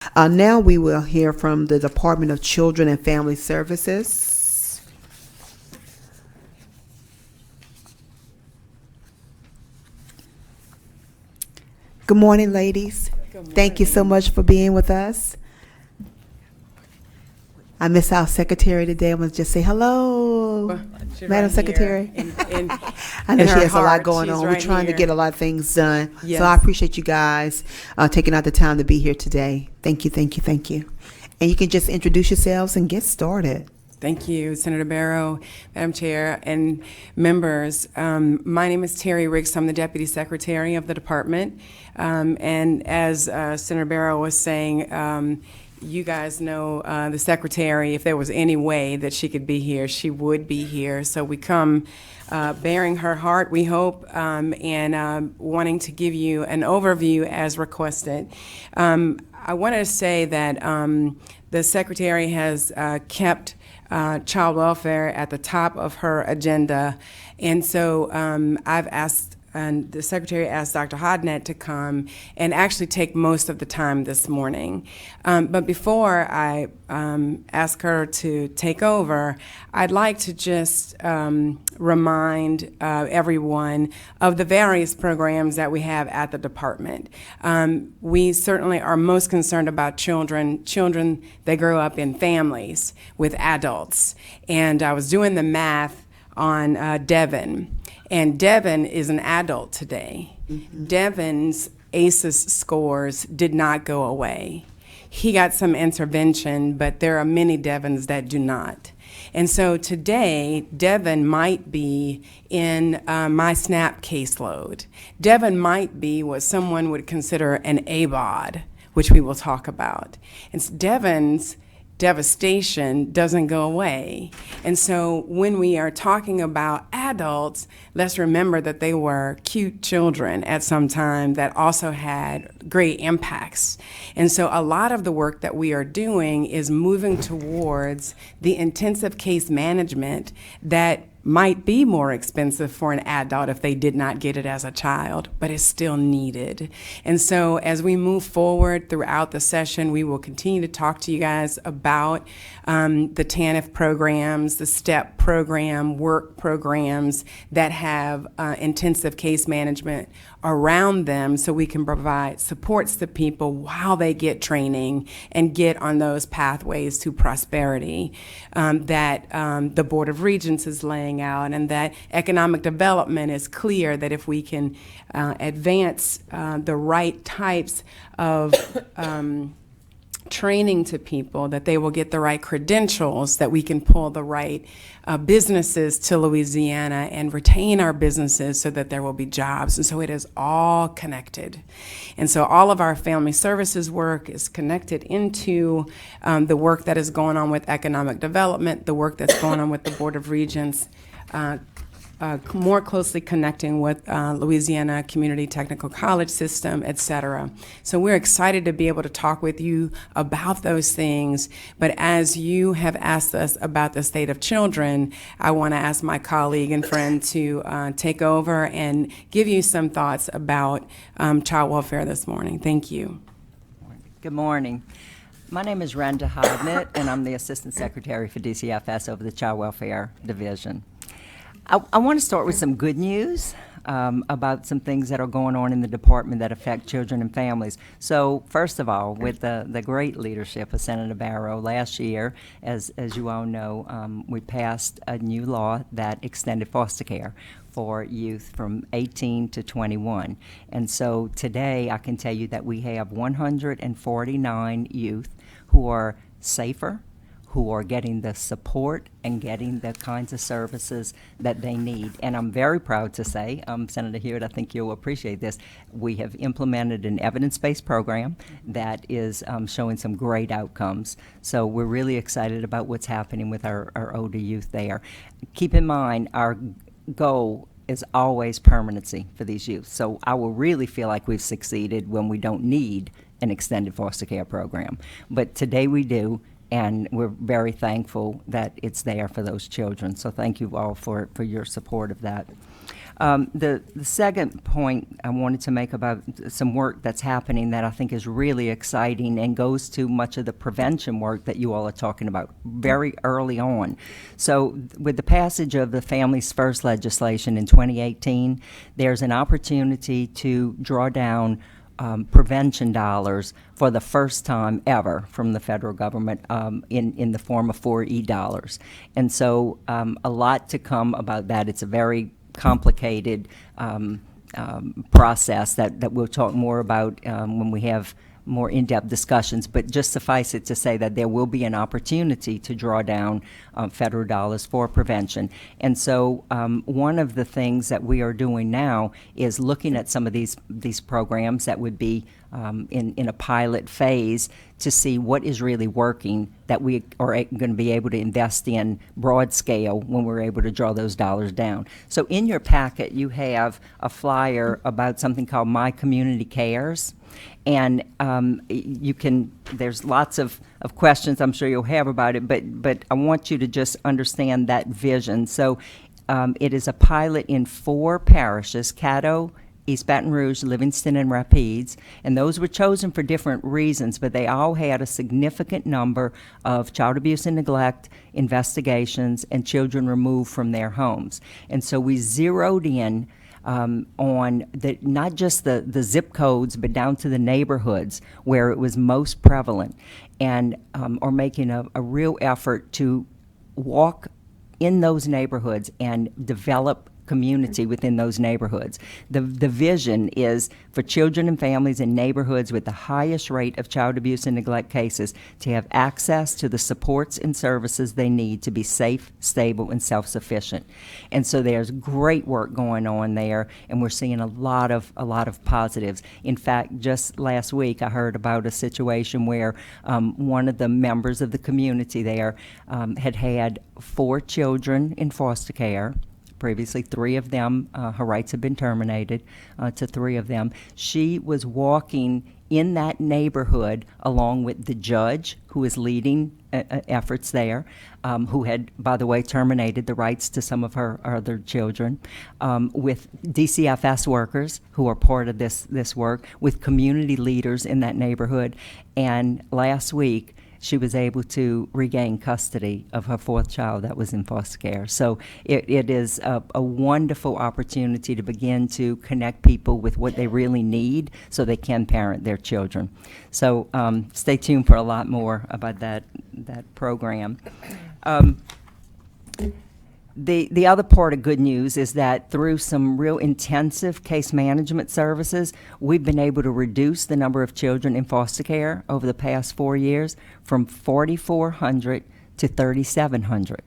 Now we will hear from the Department of Children and Family Services. Good morning, ladies. Good morning. Thank you so much for being with us. I miss our secretary today. I'm going to just say hello, She's Madam right Secretary. here I know in she her has a lot heart, going she's on. We're right trying to here. get a lot of things done. Yes. So I appreciate you guys taking out the time to be here today. Thank you, thank you, thank you. And you can just introduce yourselves and get started. Thank you, Senator Barrow, Madam Chair, and members. My name is Terry Ricks. I'm the Deputy Secretary of the Department. And as Senator Barrow was saying, you guys know the Secretary. If there was any way that she could be here, she would be here. So we come bearing her heart, we hope, and wanting to give you an overview as requested. I wanted to say that the Secretary has kept child welfare at the top of her agenda. And so I've asked, and the Secretary asked Dr. Hodnett to come and actually take most of the time this morning. But before I ask her to take over, I'd like to just remind everyone of the various programs that we have at the department. We certainly are most concerned about children that grow up in families with adults. And I was doing the math on Devin. And Devin is an adult today. Mm-hmm. Devin's ACEs scores did not go away. He got some intervention, but there are many Devins that do not. And so today, Devin might be in my SNAP caseload. Devin might be what someone would consider an ABOD, which we will talk about. And so Devin's devastation doesn't go away. And so when we are talking about adults, let's remember that they were cute children at some time that also had great impacts. And so a lot of the work that we are doing is moving towards the intensive case management that might be more expensive for an adult if they did not get it as a child, but it's still needed. And so as we move forward throughout the session, we will continue to talk to you guys about the TANF programs, the STEP program, work programs that have intensive case management around them so we can provide supports to people while they get training and get on those pathways to prosperity that the Board of Regents is laying out, and that economic development is clear that if we can advance the right types of training to people, that they will get the right credentials, that we can pull the right businesses to Louisiana and retain our businesses so that there will be jobs. And so it is all connected. And so all of our family services work is connected into the work that is going on with economic development, the work that's going on with the Board of Regents, more closely connecting with Louisiana Community Technical College System, et cetera. So we're excited to be able to talk with you about those things. But as you have asked us about the state of children, I want to ask my colleague and friend to take over and give you some thoughts about child welfare this morning. Thank you. Good morning. My name is Rhonda Hodnett, and I'm the Assistant Secretary for DCFS over the Child Welfare Division. I want to start with some good news about some things that are going on in the department that affect children and families. So first of all, with the great leadership of Senator Barrow, last year, as you all know, we passed a new law that extended foster care for youth from 18 to 21. And so today I can tell you that we have 149 youth who are safer, who are getting the support and getting the kinds of services that they need. And I'm very proud to say, Senator Hewitt, I think you'll appreciate this, we have implemented an evidence-based program that is showing some great outcomes. So we're really excited about what's happening with our older youth there. Keep in mind, our goal is always permanency for these youth. So I will really feel like we've succeeded when we don't need an extended foster care program. But today we do, and we're very thankful that it's there for those children. So thank you all for your support of that. The second point I wanted to make about some work that's happening that I think is really exciting and goes to much of the prevention work that you all are talking about very early on. So with the passage of the Families First legislation in 2018, there's an opportunity to draw down prevention dollars for the first time ever from the federal government in the form of 4E dollars. And so a lot to come about that. It's a very complicated process that we'll talk more about when we have more in-depth discussions, but just suffice it to say that there will be an opportunity to draw down federal dollars for prevention. And so one of the things that we are doing now is looking at some of these programs that would be in a pilot phase to see what is really working that we are going to be able to invest in broad scale when we're able to draw those dollars down. So in your packet, you have a flyer about something called My Community Cares. And there's lots of questions I'm sure you'll have about it, but I want you to just understand that vision. So it is a pilot in 4 parishes: Caddo, East Baton Rouge, Livingston, and Rapides, and those were chosen for different reasons, but they all had a significant number of child abuse and neglect investigations and children removed from their homes. And so we zeroed in on not just the zip codes, but down to the neighborhoods where it was most prevalent, and are making a real effort to walk in those neighborhoods and develop community within those neighborhoods. The vision is for children and families in neighborhoods with the highest rate of child abuse and neglect cases to have access to the supports and services they need to be safe, stable, and self-sufficient. And so there's great work going on there, and we're seeing a lot of positives. In fact, just last week I heard about a situation where one of the members of the community there had 4 children in foster care. Previously, 3 of them, her rights had been terminated to 3 of them. She was walking in that neighborhood along with the judge who is leading efforts there, who had, by the way, terminated the rights to some of her other children, with DCFS workers who are part of this work, with community leaders in that neighborhood. And last week, she was able to regain custody of her 4th child that was in foster care. So it is a wonderful opportunity to begin to connect people with what they really need so they can parent their children. So stay tuned for a lot more about that program. The other part of good news is that through some real intensive case management services, we've been able to reduce the number of children in foster care over the past 4 years from 4,400 to 3,700.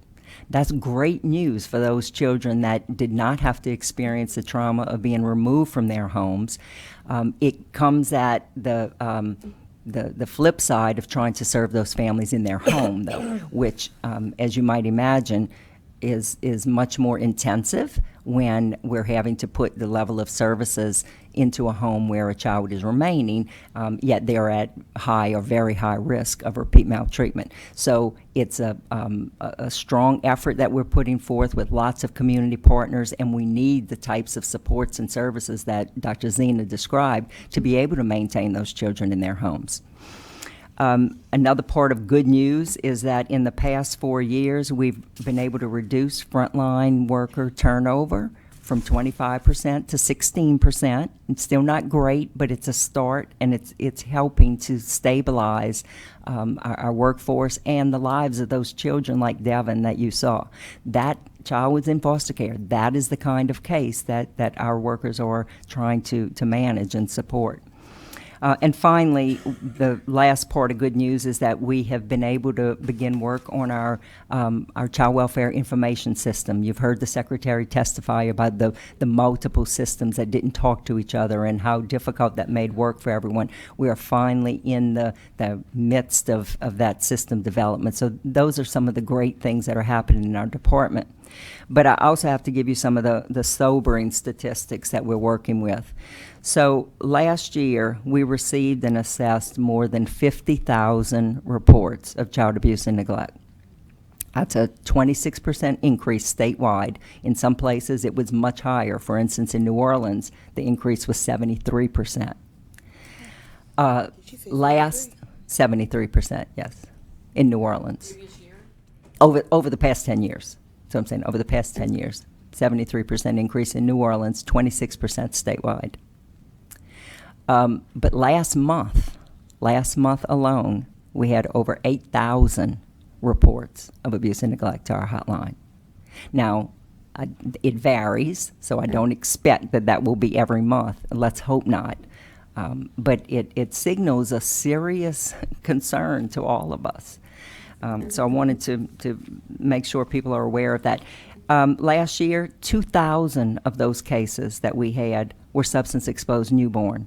That's great news for those children that did not have to experience the trauma of being removed from their homes. It comes at the flip side of trying to serve those families in their home, though, which, as you might imagine, is much more intensive when we're having to put the level of services into a home where a child is remaining, yet they're at high or very high risk of repeat maltreatment. So it's a strong effort that we're putting forth with lots of community partners, and we need the types of supports and services that Dr. Zena described to be able to maintain those children in their homes. Another part of good news is that in the past 4 years, we've been able to reduce frontline worker turnover from 25% to 16%. It's still not great, but it's a start, and it's helping to stabilize our workforce and the lives of those children like Devin that you saw. That child was in foster care. That is the kind of case that our workers are trying to manage and support. And finally, the last part of good news is that we have been able to begin work on our child welfare information system. You've heard the Secretary testify about the multiple systems that didn't talk to each other and how difficult that made work for everyone. We are finally in the midst of that system development. So those are some of the great things that are happening in our department. But I also have to give you some of the sobering statistics that we're working with. So last year, we received and assessed more than 50,000 reports of child abuse and neglect. That's a 26% increase statewide. In some places, it was much higher. For instance, in New Orleans, the increase was 73%. Last 73%, yes, in New Orleans. Over the past 10 years. So I'm saying over the past 10 years, 73% increase in New Orleans, 26% statewide. But last month alone, we had over 8,000 reports of abuse and neglect to our hotline. Now, it varies, so I don't expect that will be every month. Let's hope not. But it signals a serious concern to all of us. So I wanted to make sure people are aware of that. Last year, 2,000 of those cases that we had were substance-exposed newborn.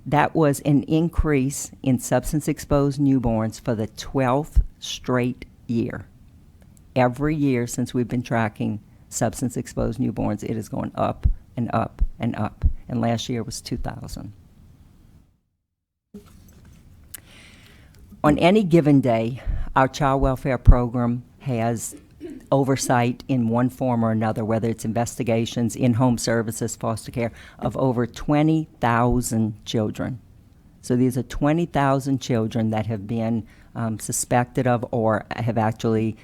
That was an increase in substance-exposed newborns for the 12th straight year. Every year since we've been tracking substance-exposed newborns, it is going up and up and up. And last year was 2,000. On any given day, our child welfare program has oversight in one form or another, whether it's investigations, in-home services, foster care, of over 20,000 children. So these are 20,000 children that have been suspected of or have actually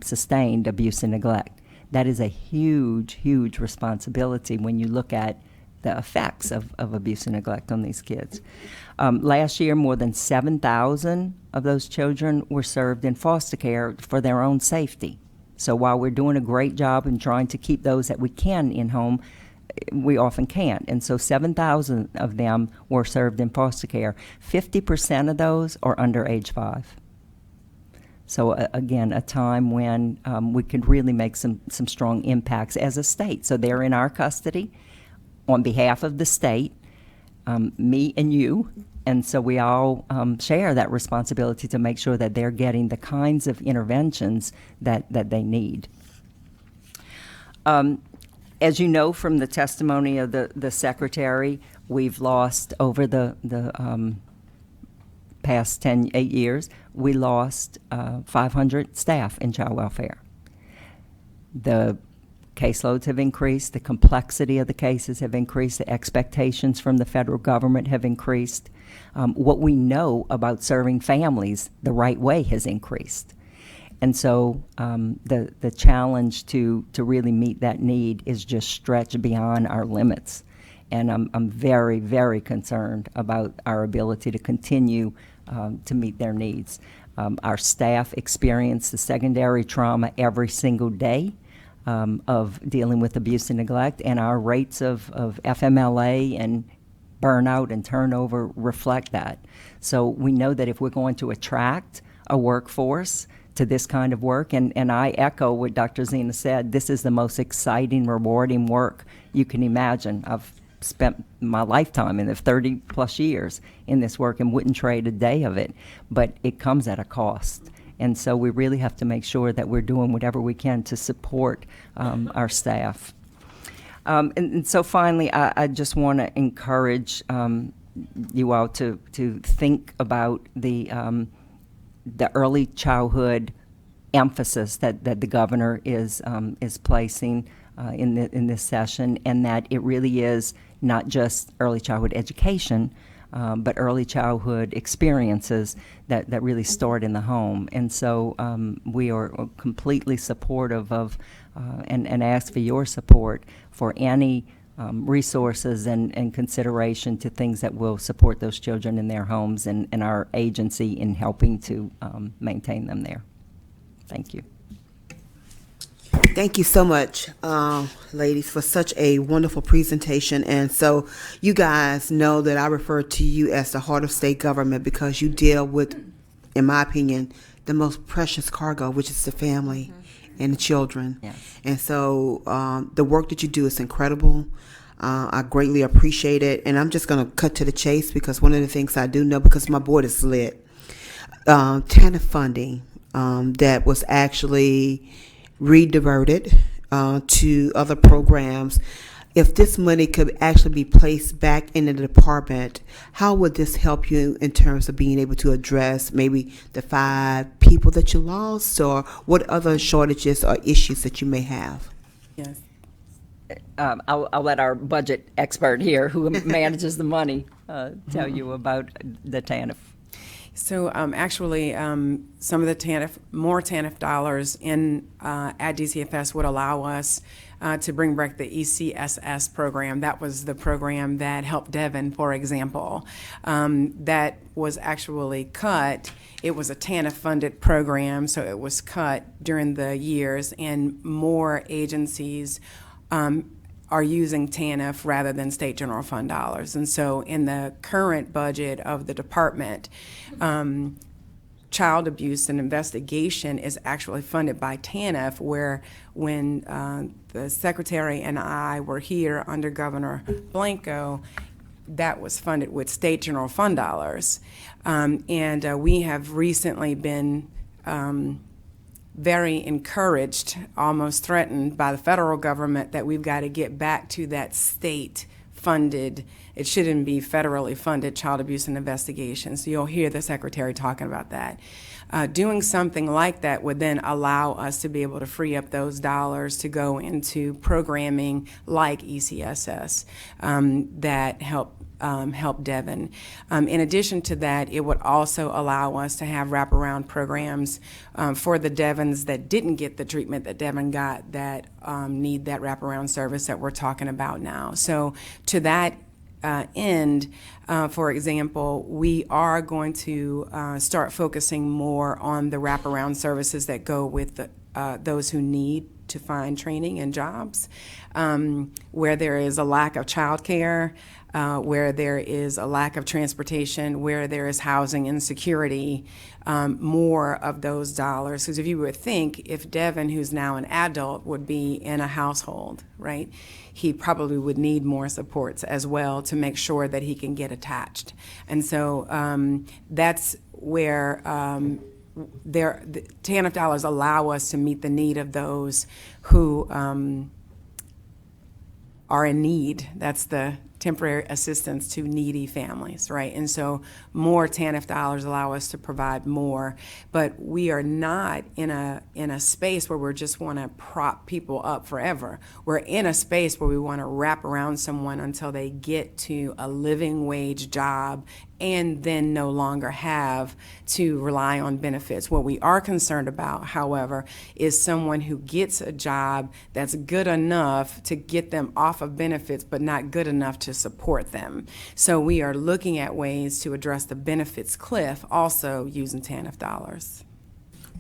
sustained abuse and neglect. That is a huge, huge responsibility when you look at the effects of abuse and neglect on these kids. Last year, more than 7,000 of those children were served in foster care for their own safety. So while we're doing a great job in trying to keep those that we can in home, we often can't. And so 7,000 of them were served in foster care. 50% of those are under age 5. So again, a time when we could really make some strong impacts as a state. So they're in our custody on behalf of the state, me and you, and so we all share that responsibility to make sure that they're getting the kinds of interventions that they need. As you know from the testimony of the secretary, we've lost over the past 8 years, we lost 500 staff in child welfare. The caseloads have increased, the complexity of the cases have increased, the expectations from the federal government have increased. What we know about serving families the right way has increased. And so the challenge to really meet that need is just stretched beyond our limits. And I'm very, very concerned about our ability to continue to meet their needs. Our staff experience the secondary trauma every single day of dealing with abuse and neglect, and our rates of FMLA and burnout and turnover reflect that. So we know that if we're going to attract a workforce to this kind of work, and I echo what Dr. Zena said, this is the most exciting, rewarding work you can imagine. I've spent my lifetime in the 30 plus years in this work and wouldn't trade a day of it, but it comes at a cost. And so we really have to make sure that we're doing whatever we can to support our staff. And so finally, I just want to encourage you all to think about the early childhood emphasis that the governor is placing in this session, and that it really is not just early childhood education, but early childhood experiences that really start in the home. And so we are completely supportive of and ask for your support for any resources and consideration to things that will support those children in their homes and our agency in helping to maintain them there. Thank you. Thank you so much, ladies, for such a wonderful presentation. And so you guys know that I refer to you as the heart of state government because you deal with, in my opinion, the most precious cargo, which is the family and the children. Yes. And so the work that you do is incredible. I greatly appreciate it. And I'm just going to cut to the chase because one of the things I do know, because my board is lit, TANF funding that was actually rediverted to other programs. If this money could actually be placed back into the department, how would this help you in terms of being able to address maybe the 5 people that you lost, or what other shortages or issues that you may have? Yes. I'll let our budget expert here, who manages the money, tell you about the TANF. So actually, some of the more TANF dollars at DCFS would allow us to bring back the ECSS program. That was the program that helped Devon, for example. That was actually cut. It was a TANF-funded program, so it was cut during the years, and more agencies are using TANF rather than state general fund dollars. And so in the current budget of the department, child abuse and investigation is actually funded by TANF, where when the secretary and I were here under Governor Blanco, that was funded with state general fund dollars. And we have recently been very encouraged, almost threatened by the federal government that we've got to get back to that state-funded, it shouldn't be federally funded child abuse and investigation. So you'll hear the secretary talking about that. Doing something like that would then allow us to be able to free up those dollars to go into programming like ECSS that help Devon. In addition to that, it would also allow us to have wraparound programs for the Devons that didn't get the treatment that Devon got that need that wraparound service that we're talking about now. So to that end, for example, we are going to start focusing more on the wraparound services that go with those who need to find training and jobs, where there is a lack of childcare, where there is a lack of transportation, where there is housing insecurity, more of those dollars. Because if you would think, if Devon, who's now an adult, would be in a household, right, he probably would need more supports as well to make sure that he can get attached. And so that's where the TANF dollars allow us to meet the need of those who are in need. That's the temporary assistance to needy families, right? And so more TANF dollars allow us to provide more, but we are not in a space where we just want to prop people up forever. We're in a space where we want to wrap around someone until they get to a living wage job and then no longer have to rely on benefits. What we are concerned about, however, is someone who gets a job that's good enough to get them off of benefits, but not good enough to support them. So we are looking at ways to address the benefits cliff, also using TANF dollars.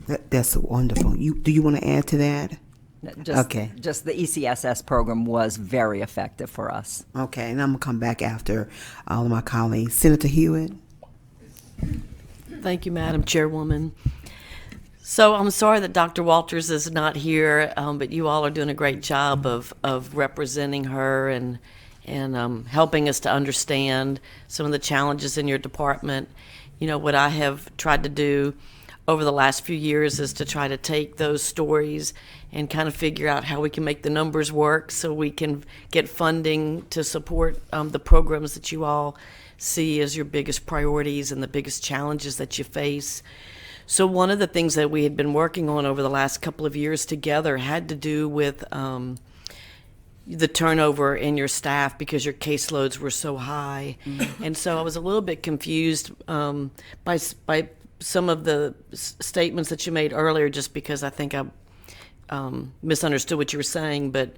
That's wonderful. Do you want to add to that? Okay. Just the ECSS program was very effective for us. Okay, and I'm going to come back after all of my colleagues. Senator Hewitt. Thank you, Madam Chairwoman. So I'm sorry that Dr. Walters is not here, but you all are doing a great job of representing her and helping us to understand some of the challenges in your department. You know, what I have tried to do over the last few years is to try to take those stories and kind of figure out how we can make the numbers work so we can get funding to support the programs that you all see as your biggest priorities and the biggest challenges that you face. So one of the things that we had been working on over the last couple of years together had to do with the turnover in your staff because your caseloads were so high. Mm-hmm. And so I was a little bit confused by some of the statements that you made earlier, just because I think I misunderstood what you were saying. But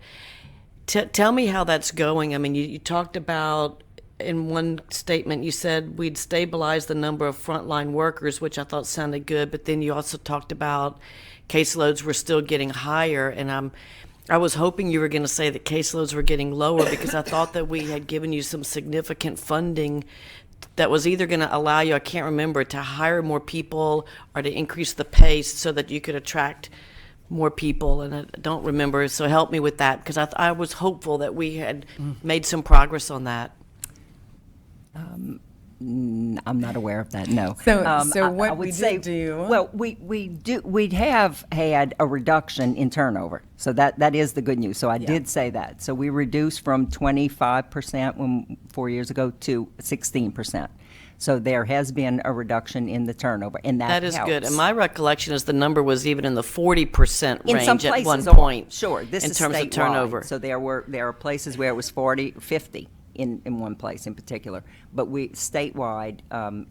tell me how that's going. I mean, you talked about, in one statement, you said we'd stabilize the number of frontline workers, which I thought sounded good, but then you also talked about caseloads were still getting higher, and I was hoping you were going to say that caseloads were getting lower, because I thought that we had given you some significant funding that was either going to allow you, I can't remember, to hire more people or to increase the pace so that you could attract more people, and I don't remember, so help me with that, because I was hopeful that we had made some progress on that. I'm not aware of that, no. So what I would we say, did do... Well, we have had a reduction in turnover, so that is the good news. So I did say that. So we reduced from 25% 4 years ago to 16%. So there has been a reduction in the turnover, and That is good. helps. And my recollection is the number was even in the 40% In some range at places, one point. sure, this in is terms of statewide. turnover. So there are places where it was 40, 50 in one place in particular. But statewide,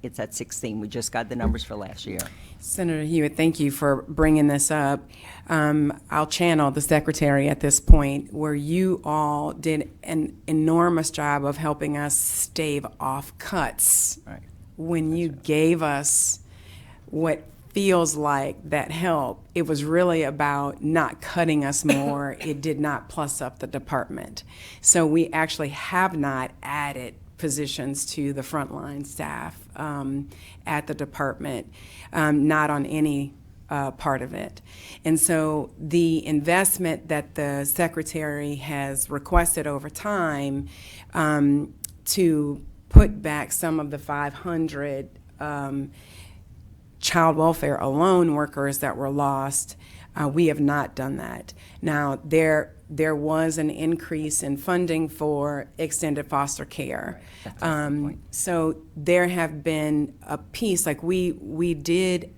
it's at 16. We just got the numbers for last year. Senator Hewitt, thank you for bringing this up. I'll channel the Secretary at this point, where you all did an enormous job of helping us stave off cuts. Right. When you gave us what feels like that help, it was really about not cutting us more. It did not plus up the department. So we actually have not added positions to the frontline staff at the department, not on any part of it. And so the investment that the Secretary has requested over time to put back some of the 500 child welfare alone workers that were lost, we have not done that. Now, there was an increase in funding for extended foster care. So there have been a piece, like we did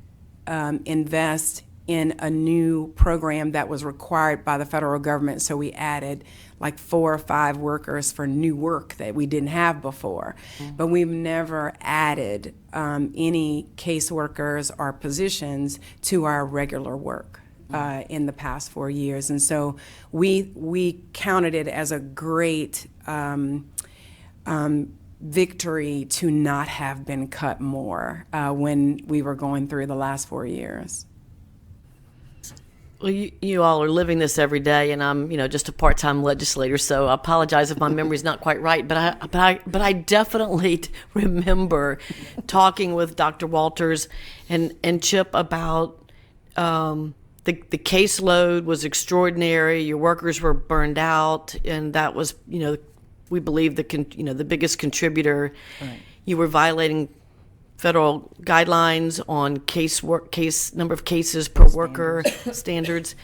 invest in a new program that was required by the federal government. So we added like 4 or 5 workers for new work that we didn't have before. But we've never added any caseworkers or positions to our regular work in the past 4 years. And so we counted it as a great victory to not have been cut more when we were going through the last 4 years. Well, you all are living this every day, and I'm, just a part-time legislator, so I apologize if my memory's not quite right. But I definitely remember talking with Dr. Walters and Chip about the caseload was extraordinary. Your workers were burned out, and that was, we believe the biggest contributor. Right. You were violating federal guidelines on case number of cases per worker standards,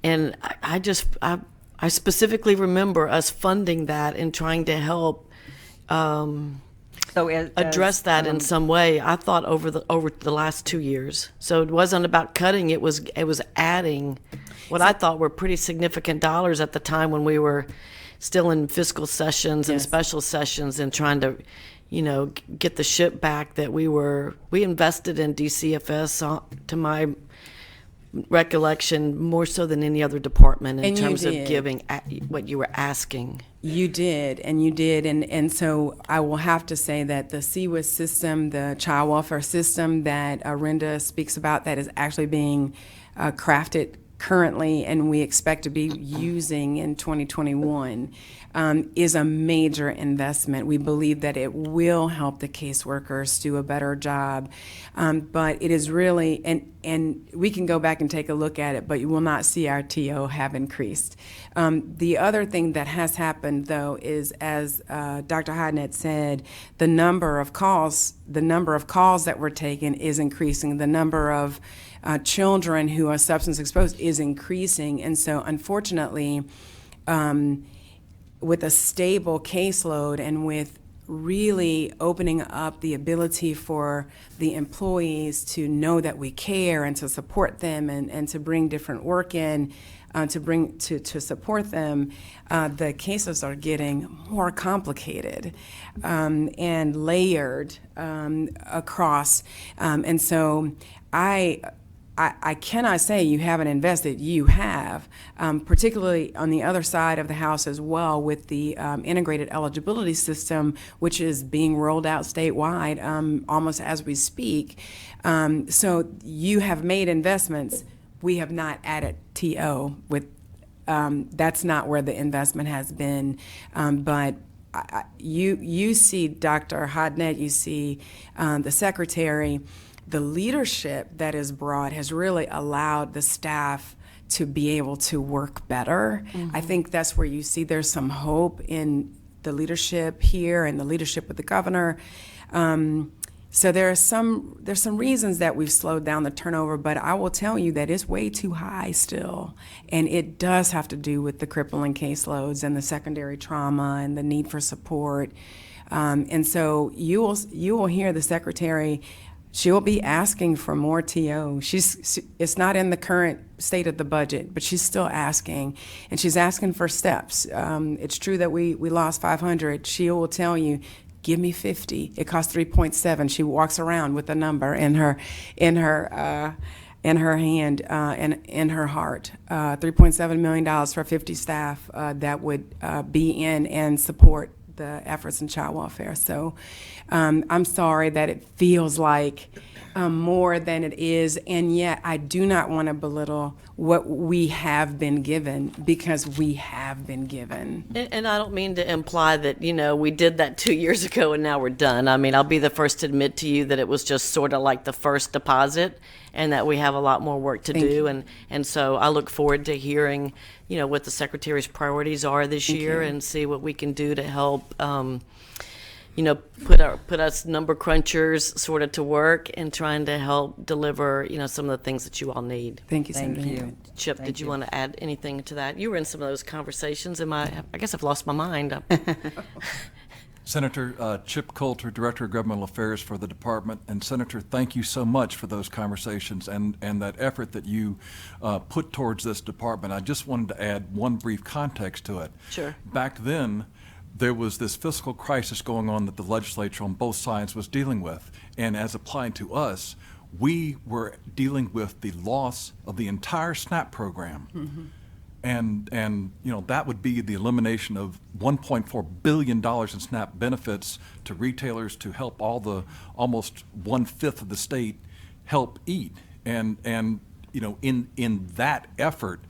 and I specifically remember us funding that and trying to help address that in some way. I thought over the last 2 years. So it wasn't about cutting; it was adding what I thought were pretty significant dollars at the time when we were still in fiscal sessions and special sessions and trying to get the ship back that we invested in DCFS, to my recollection, more so than any other department in terms of giving what you were asking. You did. And so I will have to say that the CWIS system, the child welfare system that Renda speaks about, that is actually being crafted currently and we expect to be using in 2021 is a major investment. We believe that it will help the caseworkers do a better job, but it is really, and we can go back and take a look at it, but you will not see our TO have increased. The other thing that has happened, though, is, as Dr. Hodnett said, the number of calls that were taken is increasing. The number of children who are substance exposed is increasing, and so unfortunately, with a stable caseload and with really opening up the ability for the employees to know that we care and to support them and to bring different work in to support them, the cases are getting more complicated and layered across, and so I cannot say you haven't invested. You have, particularly on the other side of the house as well, with the integrated eligibility system, which is being rolled out statewide almost as we speak. So you have made investments. We have not added TO. That's not where the investment has been, but. You see Dr. Hodnett, you see the Secretary. The leadership that is brought has really allowed the staff to be able to work better. Mm-hmm. I think that's where you see there's some hope in the leadership here and the leadership with the governor. So there's some reasons that we've slowed down the turnover, but I will tell you that it's way too high still. And it does have to do with the crippling caseloads and the secondary trauma and the need for support. And so you will hear the secretary. She will be asking for more TO. It's not in the current state of the budget, but she's still asking, and she's asking for steps. It's true that we lost 500. She will tell you, give me 50. It costs 3.7. She walks around with a number in her hand and in her heart. $3.7 million for 50 staff that would be in and support the efforts in child welfare. So I'm sorry that it feels like more than it is, and yet I do not want to belittle what we have been given, because we have been given. And I don't mean to imply that, we did that 2 years ago and now we're done. I mean, I'll be the first to admit to you that it was just sort of like the first deposit, and that we have a lot more work to do. And so I look forward to hearing, what the Secretary's priorities are this year, and see what we can do to help, put us number crunchers sort of to work and trying to help deliver, some of the things that you all need. Thank you, Thank Senator. you. Chip, Thank did you you. want to add anything to that? You were in some of those conversations. I guess I've lost my mind. Senator Chip Coulter, Director of Governmental Affairs for the department. And Senator, thank you so much for those conversations and that effort that you put towards this department. I just wanted to add one brief context to it. Sure. Back then, there was this fiscal crisis going on that the legislature on both sides was dealing with. And as applied to us, we were dealing with the loss of the entire SNAP program. Mm-hmm. And that would be the elimination of $1.4 billion in SNAP benefits to retailers to help almost 1/5 of the state help eat. And in that effort,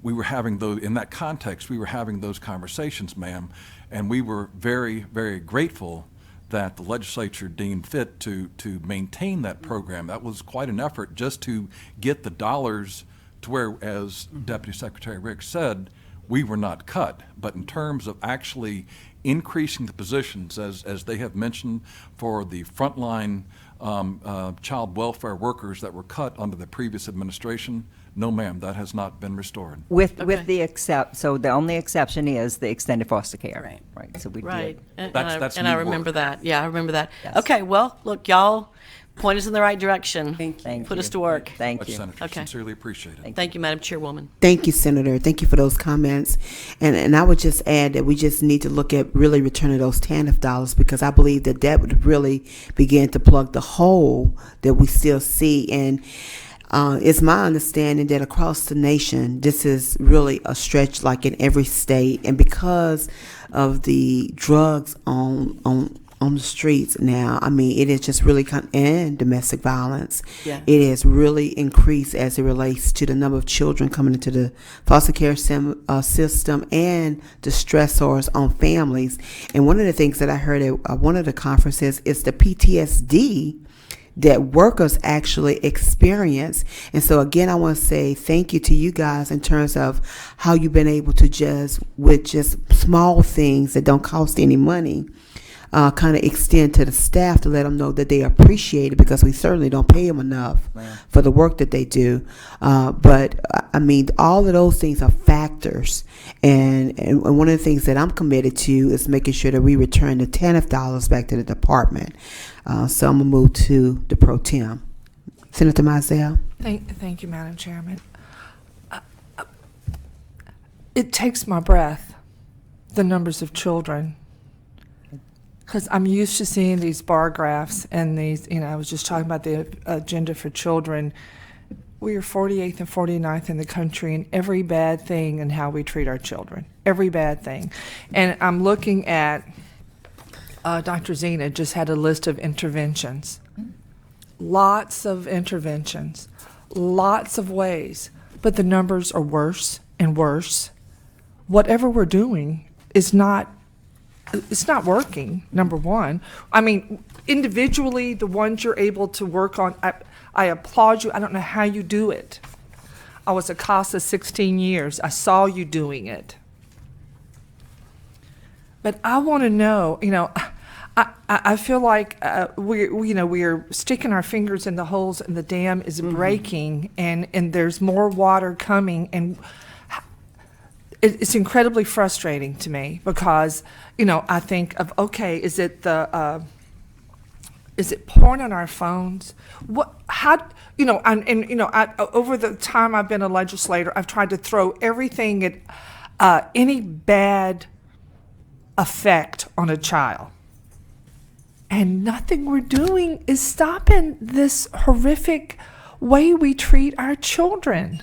we were having in that context, we were having those conversations, ma'am, and we were very, very grateful that the legislature deemed fit to maintain that program. That was quite an effort just to get the dollars to where, as Deputy Secretary Rick said, we were not cut. But in terms of actually increasing the positions, as they have mentioned, for the frontline child welfare workers that were cut under the previous administration, no, ma'am, that has not been restored. With so the only exception is the extended foster care. Right. So we Right. did. That's I new remember work. that. Yeah, I remember that. Yes. Okay, well, look, y'all point us in the right direction. Thank you. Thank Put us you. to work. Thank Much, you. Senator. Okay. Sincerely appreciate it. Thank you, Madam Chairwoman. Thank you, Senator. Thank you for those comments. And I would just add that we just need to look at really returning those TANF dollars, because I believe that would really begin to plug the hole that we still see. And it's my understanding that across the nation, this is really a stretch, like in every state. And because of the drugs on the streets now, I mean, it is just really and domestic violence. Yeah. It has really increased as it relates to the number of children coming into the foster care system and the stressors on families. And one of the things that I heard at one of the conferences is the PTSD that workers actually experience. And so again, I want to say thank you to you guys in terms of how you've been able to with just small things that don't cost any money, kind of extend to the staff to let them know that they appreciate it, because we certainly don't pay them enough for the work that they do. But I mean, all of those things are factors. And one of the things that I'm committed to is making sure that we return the TANF dollars back to the department. So I'm going to move to the pro tem. Senator Mizell. Thank you, Madam Chairman. It takes my breath, the numbers of children, because I'm used to seeing these bar graphs and these, I was just talking about the agenda for children. We are 48th and 49th in the country in every bad thing and how we treat our children, every bad thing. And I'm looking at, Dr. Zena just had a list of interventions. Lots of interventions, lots of ways, but the numbers are worse and worse. Whatever we're doing is it's not working, number one. I mean, individually, the ones you're able to work on, I applaud you. I don't know how you do it. I was a CASA 16 years. I saw you doing it. But I want to know, I feel like we're sticking our fingers in the holes and the dam is breaking and there's more water coming. And it's incredibly frustrating to me because, I think of, okay, is it porn on our phones? Over the time I've been a legislator, I've tried to throw everything at any bad effect on a child. And nothing we're doing is stopping this horrific way we treat our children.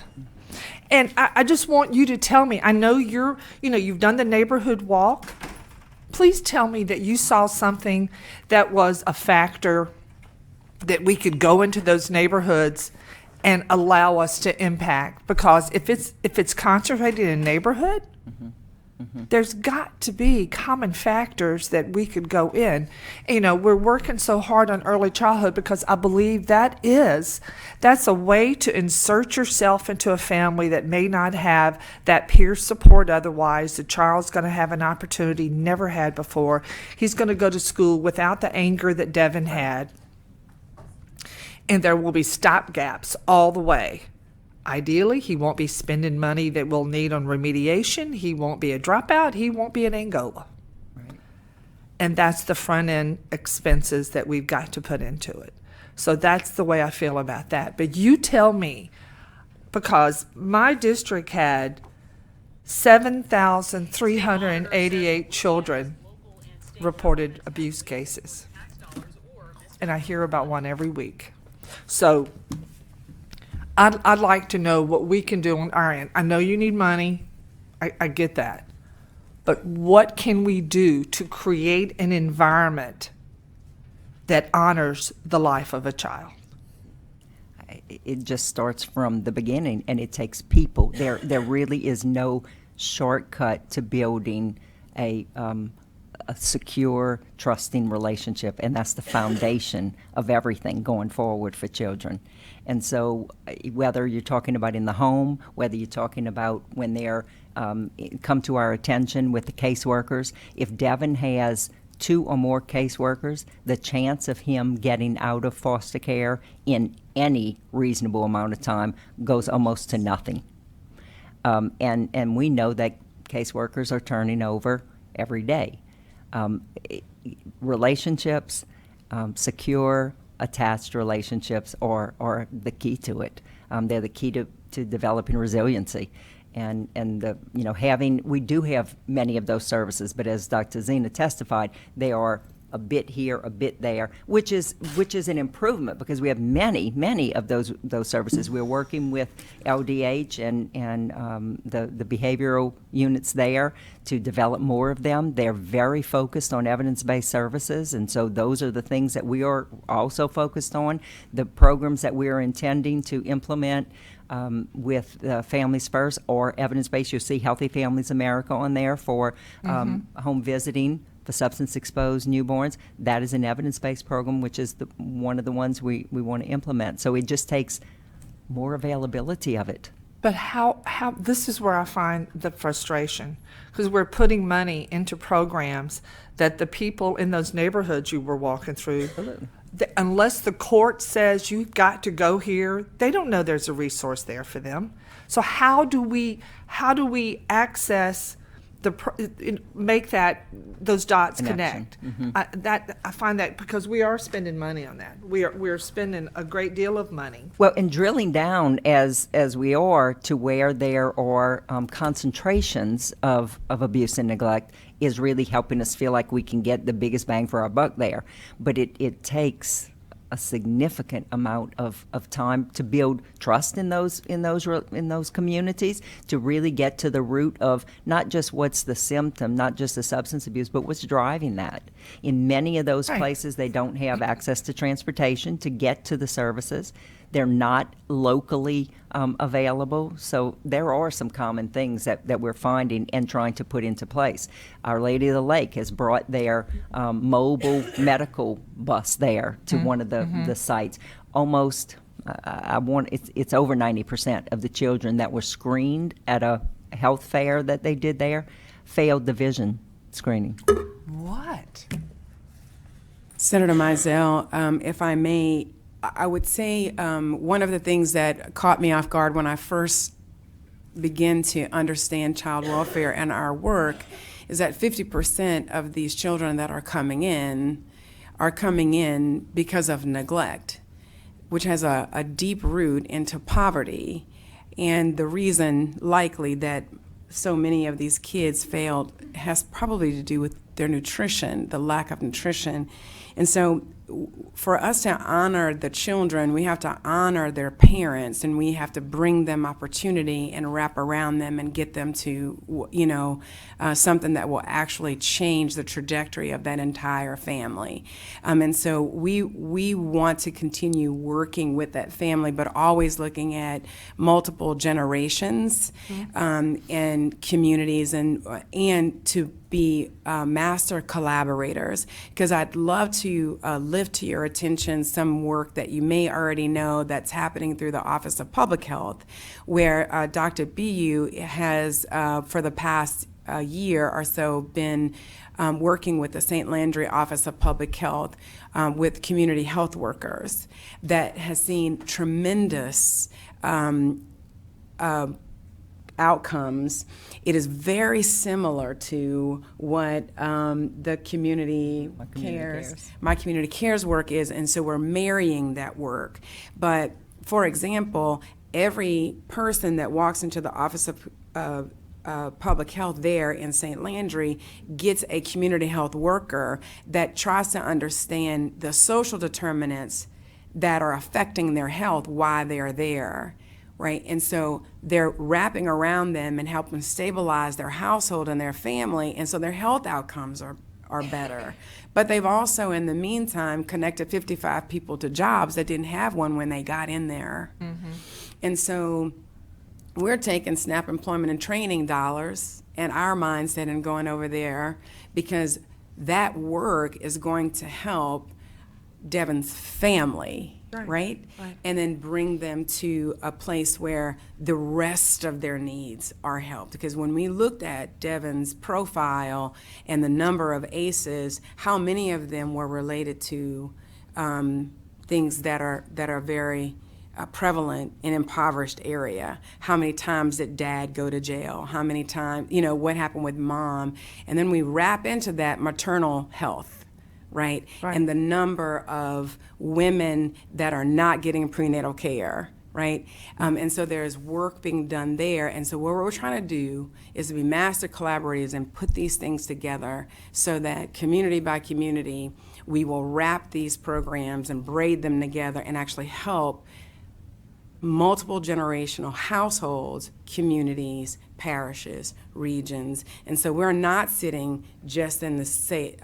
And I just want you to tell me, I know you've done the neighborhood walk. Please tell me that you saw something that was a factor that we could go into those neighborhoods and allow us to impact. Because if it's concentrated in a neighborhood, there's got to be common factors that we could go in. We're working so hard on early childhood because I believe that's a way to insert yourself into a family that may not have that peer support otherwise. The child's going to have an opportunity never had before. He's going to go to school without the anger that Devin had. And there will be stopgaps all the way. Ideally, he won't be spending money that we'll need on remediation. He won't be a dropout. He won't be in Angola. Right. And that's the front end expenses that we've got to put into it. So that's the way I feel about that. But you tell me, because my district had 7,388 children reported abuse cases. And I hear about one every week. So I'd like to know what we can do on our end. I know you need money. I get that. But what can we do to create an environment that honors the life of a child? It just starts from the beginning, and it takes people. There really is no shortcut to building a secure, trusting relationship, and that's the foundation of everything going forward for children. And so whether you're talking about in the home, whether you're talking about when they're come to our attention with the caseworkers, if Devin has 2 or more caseworkers, the chance of him getting out of foster care in any reasonable amount of time goes almost to nothing. And we know that caseworkers are turning over every day. Relationships, secure, attached relationships are the key to it. They're the key to developing resiliency. And we do have many of those services, but as Dr. Zena testified, they are a bit here, a bit there, which is an improvement because we have many of those services. We're working with LDH and the behavioral units there to develop more of them. They're very focused on evidence-based services, and so those are the things that we are also focused on. The programs that we are intending to implement with Families First or evidence-based, you'll see Healthy Families America on there for home visiting for substance-exposed newborns. That is an evidence-based program, which is one of the ones we want to implement. So it just takes more availability of it. But how this is where I find the frustration, because we're putting money into programs that the people in those neighborhoods you were walking through, unless the court says you've got to go here, they don't know there's a resource there for them. So how do we access make those dots connect? I find that because we are spending money on that. We're spending a great deal of money. Well, and drilling down as we are to where there are concentrations of abuse and neglect is really helping us feel like we can get the biggest bang for our buck there. But it takes a significant amount of time to build trust in those communities, to really get to the root of not just what's the symptom, not just the substance abuse, but what's driving that. In many of those places, they don't have access to transportation to get to the services. They're not locally available. So there are some common things that we're finding and trying to put into place. Our Lady of the Lake has brought their mobile medical bus there to one of the sites. Almost, it's over 90% of the children that were screened at a health fair that they did there failed the vision screening. What? Senator Mizell, if I may, I would say one of the things that caught me off guard when I first begin to understand child welfare and our work is that 50% of these children that are coming in because of neglect, which has a deep root into poverty. And the reason likely that so many of these kids failed has probably to do with their nutrition, the lack of nutrition. And so for us to honor the children, we have to honor their parents, and we have to bring them opportunity and wrap around them and get them to, something that will actually change the trajectory of that entire family. And so we want to continue working with that family, but always looking at multiple generations and communities, and to be master collaborators, because I'd love to lift to your attention some work that you may already know that's happening through the Office of Public Health, where Dr. Bu has, for the past year or so, been working with the St. Landry Office of Public Health with community health workers that has seen tremendous outcomes. It is very similar to what the My Community Cares work is, and so we're marrying that work. But for example, every person that walks into the Office of Public Health there in St. Landry gets a community health worker that tries to understand the social determinants that are affecting their health, why they are there. Right, and so they're wrapping around them and helping stabilize their household and their family, and so their health outcomes are better. But they've also, in the meantime, connected 55 people to jobs that didn't have one when they got in there. And so we're taking SNAP employment and training dollars and our mindset and going over there, because that work is going to help Devon's family. Right? And then bring them to a place where the rest of their needs are helped. Because when we looked at Devon's profile and the number of ACEs, how many of them were related to things that are very prevalent in impoverished area? How many times did dad go to jail? How many times, what happened with mom? And then we wrap into that maternal health. Right? And the number of women that are not getting prenatal care, right? And so there's work being done there. And so what we're trying to do is to be master collaborators and put these things together so that community by community, we will wrap these programs and braid them together and actually help multiple generational households, communities, parishes, regions. And so we're not sitting just in the seat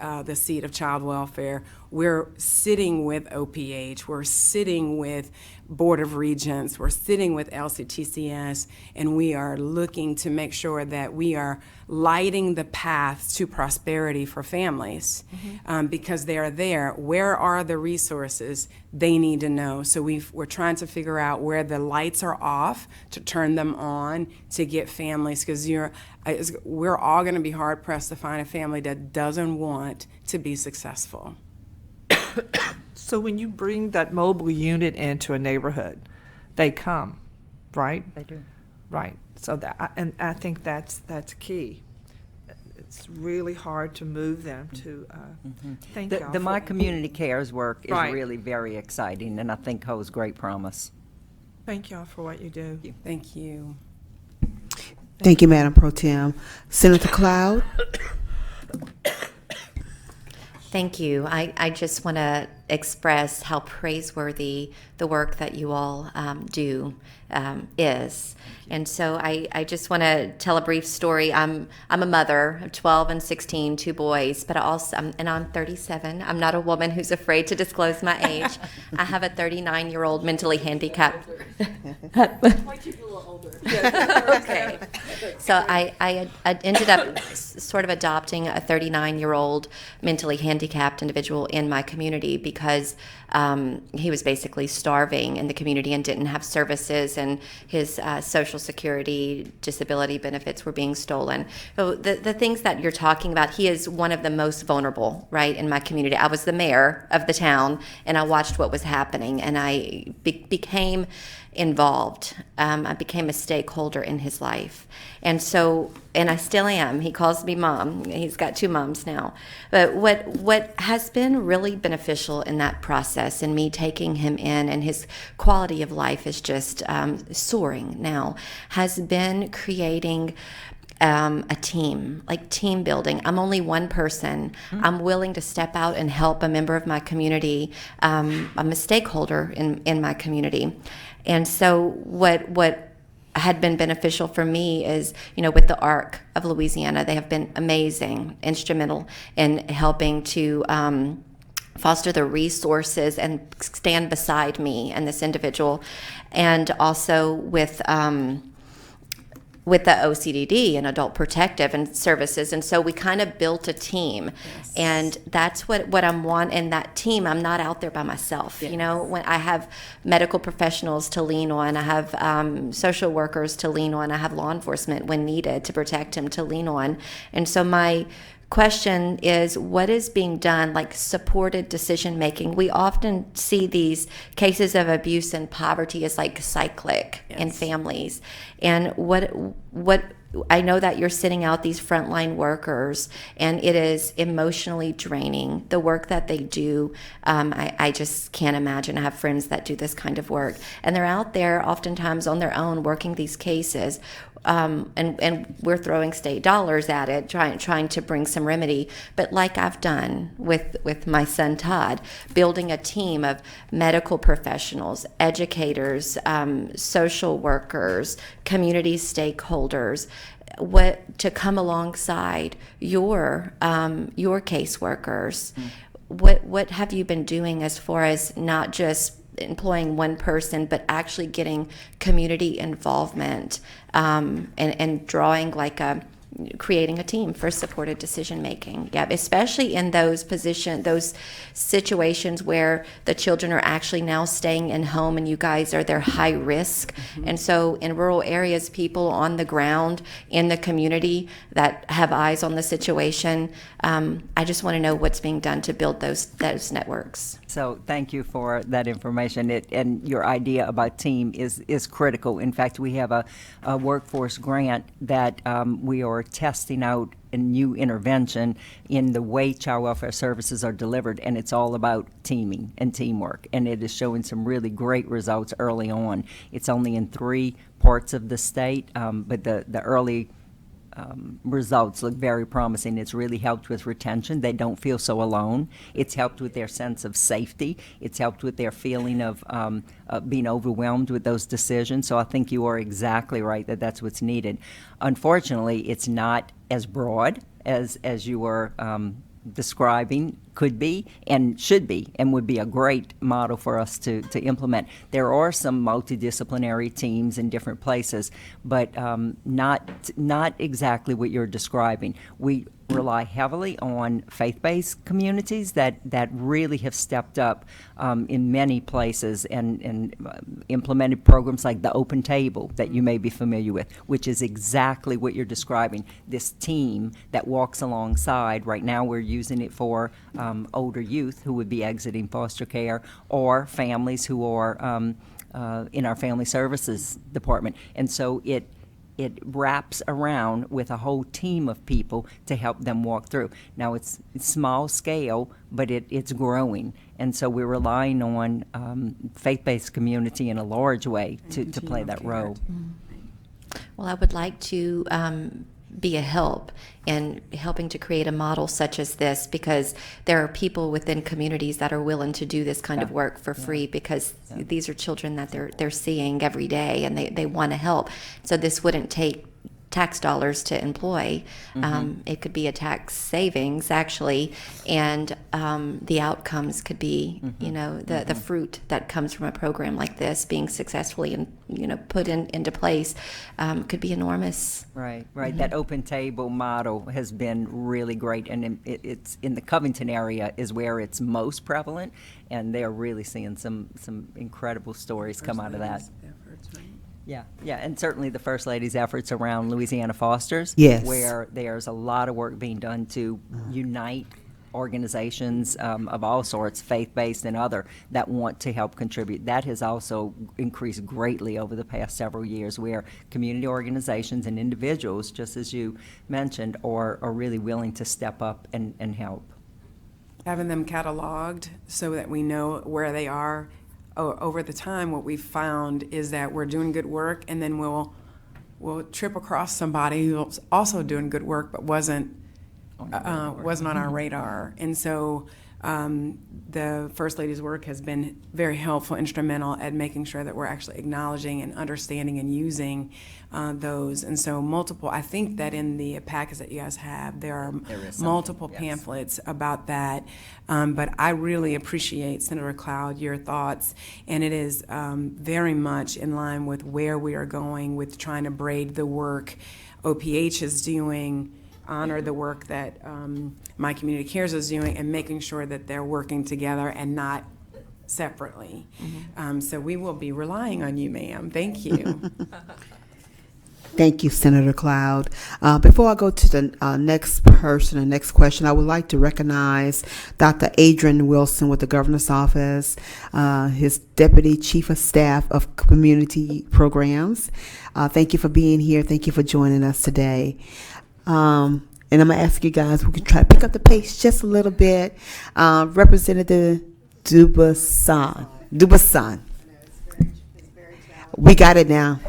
of child welfare. We're sitting with OPH, we're sitting with Board of Regents, we're sitting with LCTCS, and we are looking to make sure that we are lighting the path to prosperity for families, because they are there. Where are the resources? They need to know. So we're trying to figure out where the lights are off to turn them on to get families, because we're all going to be hard pressed to find a family that doesn't want to be successful. So when you bring that mobile unit into a neighborhood, they come, right? They do. Right. So I think that's key. It's really hard to move them to. Thank y'all. The My Community Cares work is Right. really very exciting, and I think holds great promise. Thank y'all for what you do. Thank you. Thank you, Madam Pro Tem. Senator Cloud. Thank you. I just want to express how praiseworthy the work that you all do is. And so I just want to tell a brief story. I'm a mother of 12 and 16, two boys, but I'm 37. I'm not a woman who's afraid to disclose my age. I have a 39-year-old mentally handicapped. Okay. So I ended up sort of adopting a 39-year-old mentally handicapped individual in my community because he was basically starving in the community and didn't have services, and his Social Security disability benefits were being stolen. So the things that you're talking about, he is one of the most vulnerable, right, in my community. I was the mayor of the town, and I watched what was happening, and I became involved. I became a stakeholder in his life. And I still am. He calls me mom. He's got 2 moms now. But what has been really beneficial in that process, and me taking him in, and his quality of life is just soaring now, has been creating a team, like team building. I'm only one person. I'm willing to step out and help a member of my community. I'm a stakeholder in my community. And so what had been beneficial for me is, with the ARC of Louisiana, they have been amazing, instrumental in helping to foster the resources and stand beside me and this individual. And also with the OCDD and Adult Protective and Services. And so we kind of built a team. Yes. And that's what I'm in that team. I'm not out there by myself. Yes. When I have medical professionals to lean on, I have social workers to lean on, I have law enforcement when needed to protect him to lean on. And so my question is, what is being done, like supported decision making? We often see these cases of abuse and poverty as like cyclic in families. And what I know that you're sitting out these frontline workers, and it is emotionally draining, the work that they do. I just can't imagine. I have friends that do this kind of work, and they're out there oftentimes on their own working these cases. And we're throwing state dollars at it, trying to bring some remedy. But like I've done with my son Todd, building a team of medical professionals, educators, social workers, community stakeholders, to come alongside your caseworkers. What have you been doing as far as not just employing one person, but actually getting community involvement and drawing creating a team for supported decision making? Yeah, especially in those situations where the children are actually now staying in home and you guys are their high risk. And so in rural areas, people on the ground in the community that have eyes on the situation, I just want to know what's being done to build those networks. So thank you for that information. And your idea about team is critical. In fact, we have a workforce grant that we are testing out a new intervention in the way child welfare services are delivered, and it's all about teaming and teamwork, and it is showing some really great results early on. It's only in 3 parts of the state, but the early results look very promising. It's really helped with retention. They don't feel so alone. It's helped with their sense of safety. It's helped with their feeling of being overwhelmed with those decisions. So I think you are exactly right that that's what's needed. Unfortunately, it's not as broad as you were describing, could be and should be, and would be a great model for us to implement. There are some multidisciplinary teams in different places, but not exactly what you're describing. We rely heavily on faith-based communities that really have stepped up in many places and implemented programs like the Open Table that you may be familiar with, which is exactly what you're describing. This team that walks alongside. Right now we're using it for older youth who would be exiting foster care, or families who are in our family services department. And so it wraps around with a whole team of people to help them walk through. Now it's small scale, but it's growing, and so we're relying on faith-based community in a large way to play that role. Well, I would like to be a help in helping to create a model such as this, because there are people within communities that are willing to do this kind of work for free, because these are children that they're seeing every day, and they want to help. So this wouldn't take tax dollars to employ. It could be a tax savings, actually, and the outcomes could be, the fruit that comes from a program like this being successfully, put into place could be enormous. Right. That open table model has been really great, and it's in the Covington area is where it's most prevalent, and they're really seeing some incredible stories come out of that. Yeah, and certainly the First Lady's efforts around Louisiana Fosters, Yes. where there's a lot of work being done to unite organizations of all sorts, faith-based and other, that want to help contribute. That has also increased greatly over the past several years, where community organizations and individuals, just as you mentioned, are really willing to step up and help. Having them cataloged so that we know where they are. Over the time, what we've found is that we're doing good work, and then we'll trip across somebody who's also doing good work but wasn't on our radar. And so the First Lady's work has been very helpful, instrumental at making sure that we're actually acknowledging and understanding and using those. And so I think that in the packets that you guys have, there are multiple pamphlets about that. But I really appreciate, Senator Cloud, your thoughts, and it is very much in line with where we are going with trying to braid the work OPH is doing, honor the work that My Community Cares is doing, and making sure that they're working together and not separately. So we will be relying on you, ma'am. Thank you. Thank you, Senator Cloud. Before I go to the next person and next question, I would like to recognize Dr. Adrian Wilson with the Governor's Office, his Deputy Chief of Staff of Community Programs. Thank you for being here. Thank you for joining us today. And I'm going to ask you guys, we can try to pick up the pace just a little bit. Representative Dubuisson. We got it now.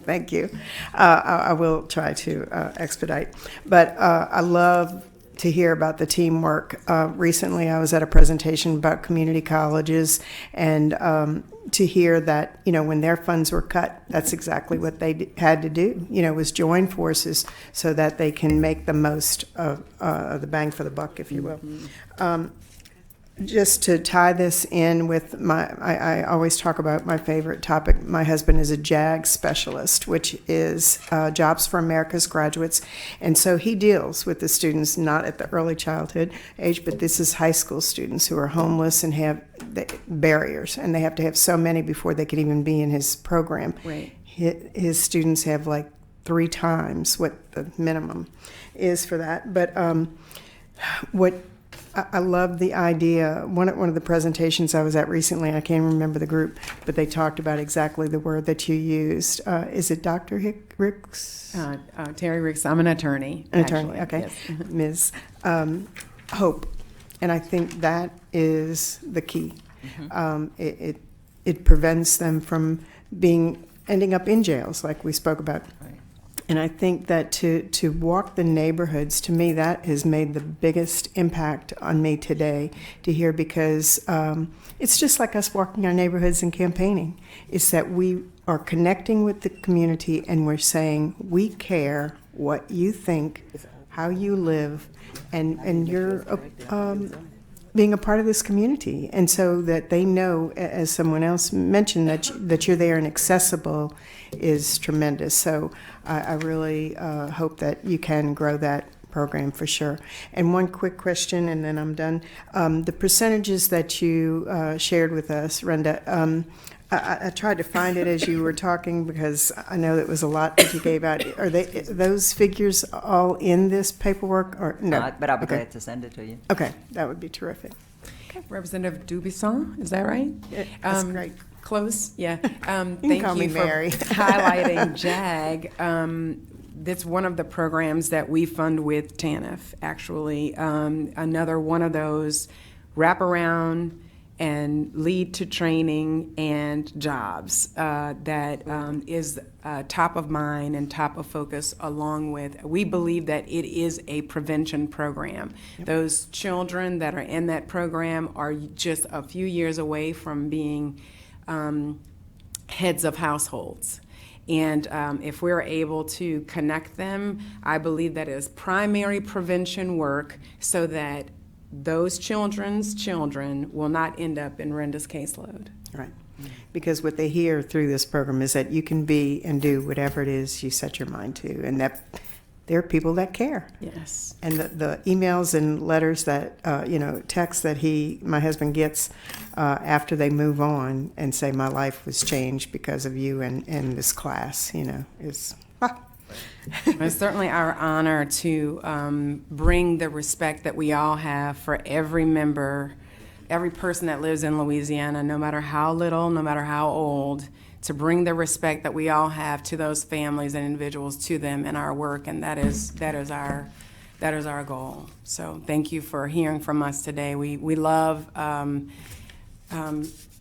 Thank you. I will try to expedite. But I love to hear about the teamwork. Recently, I was at a presentation about community colleges, and to hear that, when their funds were cut, that's exactly what they had to do, was join forces so that they can make the most of the bang for the buck, if you will. Just to tie this in with I always talk about my favorite topic. My husband is a JAG specialist, which is Jobs for America's Graduates. And so he deals with the students not at the early childhood age, but this is high school students who are homeless and have barriers, and they have to have so many before they can even be in his program. Right. His students have like 3 times what the minimum is for that. But what I love the idea. One of the presentations I was at recently, I can't remember the group, but they talked about exactly the word that you used. Is it Dr. Ricks? Terry Ricks. I'm an attorney. An attorney, okay. Yes. Ms. Hope. And I think that is the key. It prevents them from ending up in jails, like we spoke about. Right. And I think that to walk the neighborhoods, to me, that has made the biggest impact on me today to hear, because it's just like us walking our neighborhoods and campaigning. It's that we are connecting with the community, and we're saying, we care what you think, how you live, and you're being a part of this community. And so that they know, as someone else mentioned, that you're there and accessible is tremendous. So I really hope that you can grow that program for sure. And one quick question, and then I'm done. The percentages that you shared with us, Renda, I tried to find it as you were talking, because I know that was a lot that you gave out. Are those figures all in this paperwork, or no? But I'll be glad to send it to you. Okay, that would be terrific. Representative Dubuisson, is that right? That's great. Close, yeah. Thank Thank me you for Mary. highlighting JAG. That's one of the programs that we fund with TANF, actually. Another one of those wraparound and lead to training and jobs that is top of mind and top of focus, along with, we believe that it is a prevention program. Yep. Those children that are in that program are just a few years away from being heads of households. And if we're able to connect them, I believe that is primary prevention work so that those children's children will not end up in Renda's caseload. Right. Because what they hear through this program is that you can be and do whatever it is you set your mind to, and that there are people that care. Yes. And the emails and letters that, texts that my husband gets after they move on and say, my life was changed because of you and this class, is, It's certainly our honor to bring the respect that we all have for every member, every person that lives in Louisiana, no matter how little, no matter how old, to bring the respect that we all have to those families and individuals to them in our work, and that is our goal. So thank you for hearing from us today. We love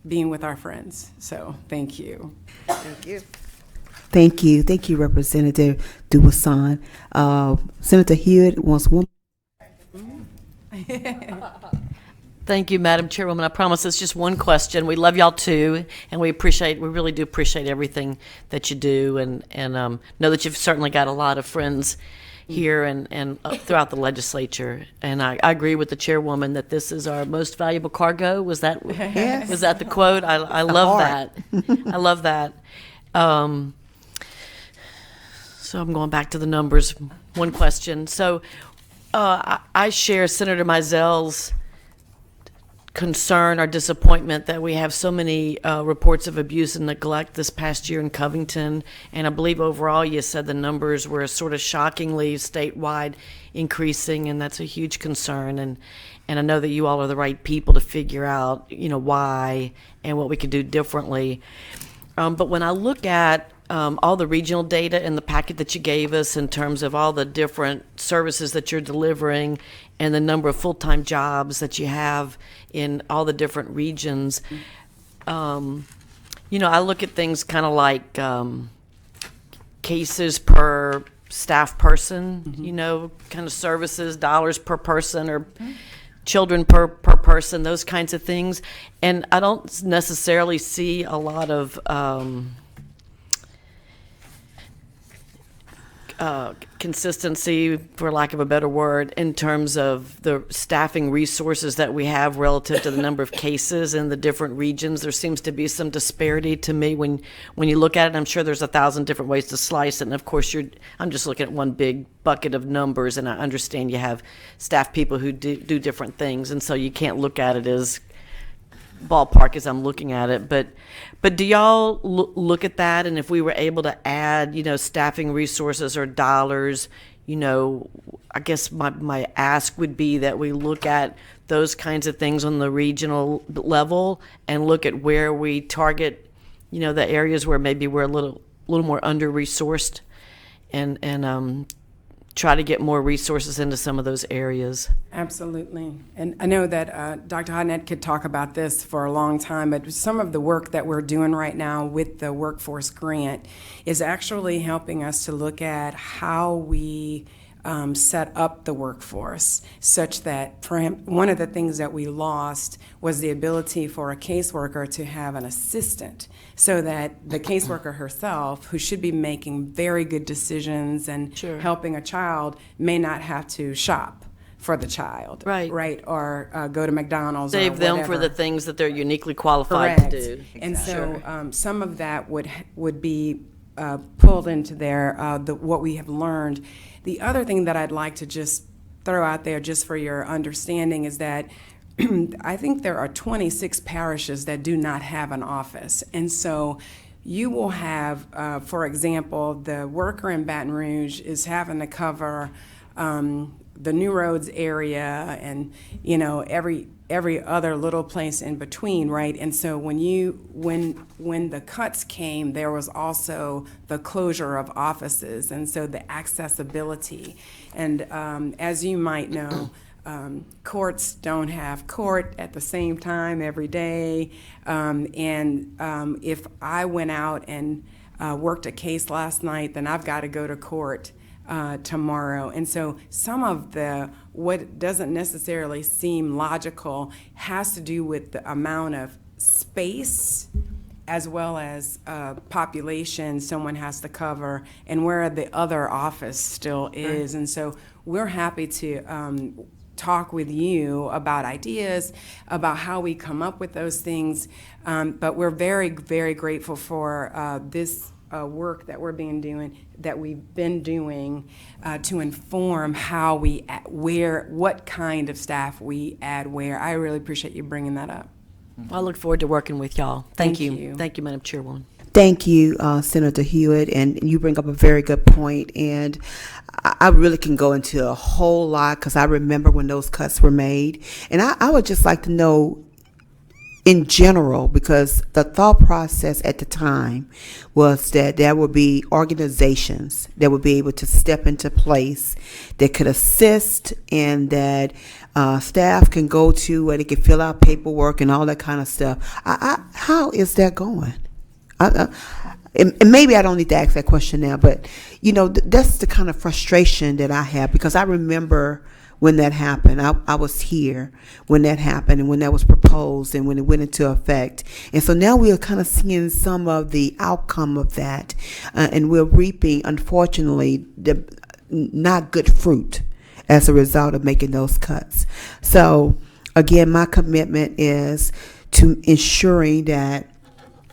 being with our friends. So thank you. thank you. Thank you, Representative Dubuisson. Senator Hewitt wants one. Thank you, Madam Chairwoman. I promise it's just one question. We love y'all too, and we really do appreciate everything that you do, and know that you've certainly got a lot of friends here and throughout the legislature. And I agree with the chairwoman that this is our most valuable cargo. Was that was that the quote? I love that. I love that. So I'm going back to the numbers. One question. So I share Senator Mizell's concern or disappointment that we have so many reports of abuse and neglect this past year in Covington. And I believe overall you said the numbers were sort of shockingly statewide increasing, and that's a huge concern. And I know that you all are the right people to figure out, why and what we could do differently. But when I look at all the regional data in the packet that you gave us in terms of all the different services that you're delivering and the number of full-time jobs that you have in all the different regions, I look at things kind of like cases per staff person, kind of services, dollars per person, or children per person, those kinds of things. And I don't necessarily see a lot of consistency, for lack of a better word, in terms of the staffing resources that we have relative to the number of cases in the different regions. There seems to be some disparity to me when you look at it. I'm sure there's 1,000 different ways to slice it, and of course I'm just looking at one big bucket of numbers, and I understand you have staff people who do different things, and so you can't look at it as ballpark as I'm looking at it, but do y'all look at that? And if we were able to add, staffing resources or dollars, I guess my ask would be that we look at those kinds of things on the regional level and look at where we target, the areas where maybe we're a little more under-resourced, and try to get more resources into some of those areas. Absolutely. And I know that Dr. Hodnett could talk about this for a long time, but some of the work that we're doing right now with the workforce grant is actually helping us to look at how we set up the workforce such that one of the things that we lost was the ability for a caseworker to have an assistant, so that the caseworker herself, who should be making very good decisions and helping a child, may not have to shop for the child, right, or go to McDonald's, save or them for the things that they're uniquely qualified Correct. to do. And so some of that would be pulled into there, what we have learned. The other thing that I'd like to just throw out there, just for your understanding, is that I think there are 26 parishes that do not have an office. And so you will have, for example, the worker in Baton Rouge is having to cover the New Roads area and, every other little place in between, right? And so when the cuts came, there was also the closure of offices, and so the accessibility. And as you might know, courts don't have court at the same time every day. If I went out and worked a case last night, then I've got to go to court tomorrow. And so some of what doesn't necessarily seem logical has to do with the amount of space as well as population someone has to cover, and where the other office still is. And so we're happy to talk with you about ideas, about how we come up with those things. But we're very, very grateful for this work that we've been doing to inform how we what kind of staff we add where. I really appreciate you bringing that up. I look forward to working with y'all. Thank you. you. Thank you, Madam Chairwoman. Thank you, Senator Hewitt, and you bring up a very good point, and I really can go into a whole lot because I remember when those cuts were made, and I would just like to know in general, because the thought process at the time was that there would be organizations that would be able to step into place that could assist, and that staff can go to where they can fill out paperwork and all that kind of stuff. How is that going? And maybe I don't need to ask that question now, but that's the kind of frustration that I have, because I remember when that happened. I was here when that happened and when that was proposed and when it went into effect. And so now we are kind of seeing some of the outcome of that, and we're reaping, unfortunately, the not good fruit as a result of making those cuts. So again, my commitment is to ensuring that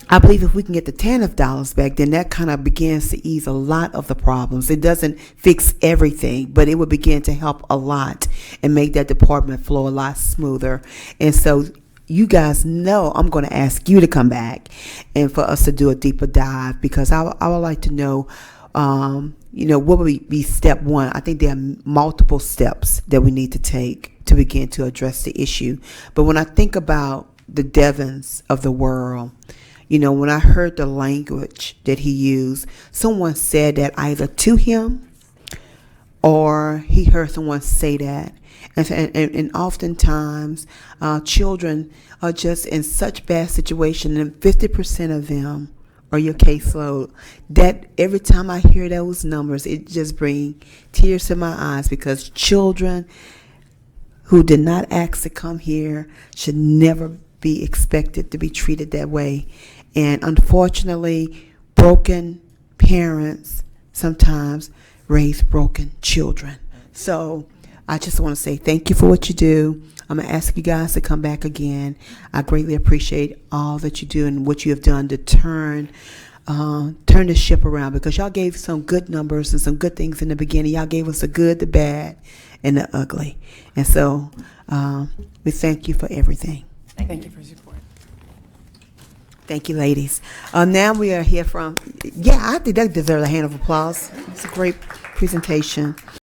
I believe if we can get the TANF dollars back, then that kind of begins to ease a lot of the problems. It doesn't fix everything, but it would begin to help a lot and make that department flow a lot smoother. And so you guys know I'm going to ask you to come back and for us to do a deeper dive, because I would like to know, what would be step one? I think there are multiple steps that we need to take to begin to address the issue. But when I think about the Devons of the world, when I heard the language that he used, someone said that either to him or he heard someone say that. And oftentimes, children are just in such bad situation, and 50% of them are your caseload. That every time I hear those numbers, it just brings tears to my eyes, because children who did not ask to come here should never be expected to be treated that way. And unfortunately, broken parents sometimes raise broken children. So I just want to say thank you for what you do. I'm going to ask you guys to come back again. I greatly appreciate all that you do and what you have done to turn the ship around, because y'all gave some good numbers and some good things in the beginning. Y'all gave us the good, the bad, and the ugly. And so we thank you for everything. Thank you for your support. Thank you, ladies. Now we are here from, I think that deserves a hand of applause. It's a great presentation.